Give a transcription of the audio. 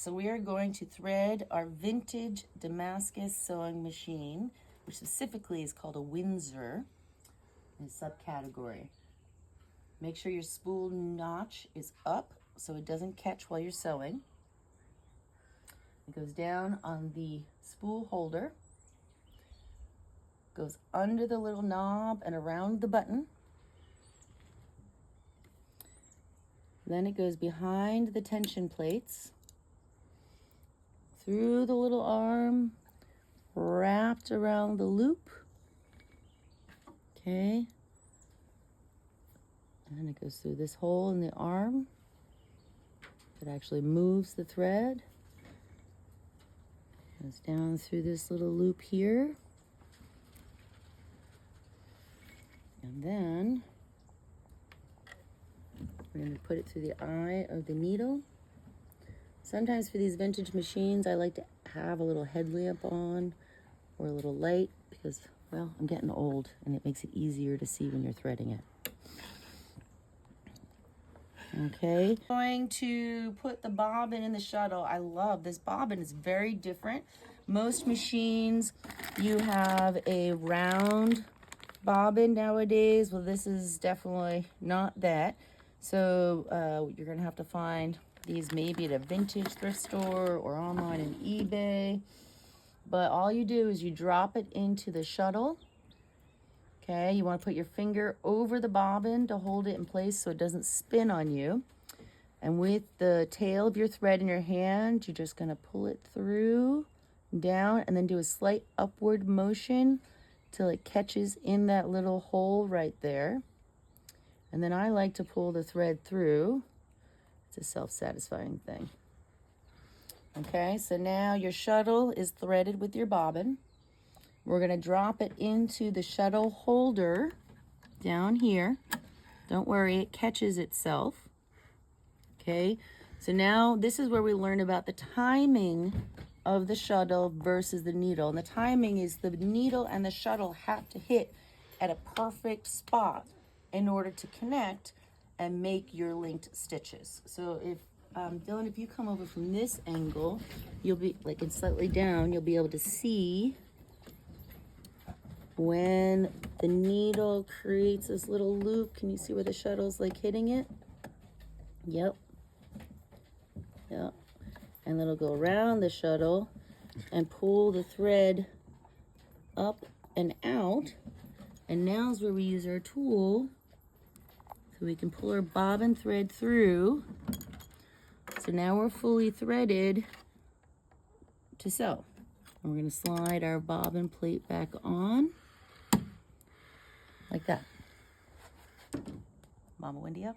so we are going to thread our vintage Damascus sewing machine, which specifically is called a Windsor, in a subcategory. Make sure your spool notch is up so it doesn't catch while you're sewing. It goes down on the spool holder, goes under the little knob and around the button. Then it goes behind the tension plates, through the little arm, wrapped around the loop. Okay. And then it goes through this hole in the arm. It actually moves the thread. Goes down through this little loop here. And then we're going to put it through the eye of the needle. Sometimes for these vintage machines, I like to have a little headlamp on or a little light because, well, I'm getting old and it makes it easier to see when you're threading it. Okay, I'm going to put the bobbin in the shuttle. I love this bobbin. It's very different. Most machines, you have a round bobbin nowadays. Well, this is definitely not that. So you're gonna have to find these maybe at a vintage thrift store or online on eBay. But all you do is you drop it into the shuttle. Okay, you want to put your finger over the bobbin to hold it in place so it doesn't spin on you. And with the tail of your thread in your hand, you're just going to pull it through, down, and then do a slight upward motion till it catches in that little hole right there. And then I like to pull the thread through. It's a self-satisfying thing. Okay, so now your shuttle is threaded with your bobbin. We're going to drop it into the shuttle holder down here. Don't worry, it catches itself. Okay, so now this is where we learn about the timing of the shuttle versus the needle. And the timing is the needle and the shuttle have to hit at a perfect spot in order to connect and make your linked stitches. So if Dylan, if you come over from this angle, you'll be like it's slightly down, you'll be able to see when the needle creates this little loop. Can you see where the shuttle's like hitting it? Yep. Yep. And it'll go around the shuttle and pull the thread up and out. And now's where we use our tool so we can pull our bobbin thread through. So now we're fully threaded to sew. And we're going to slide our bobbin plate back on. Like that. Mama Wendy up.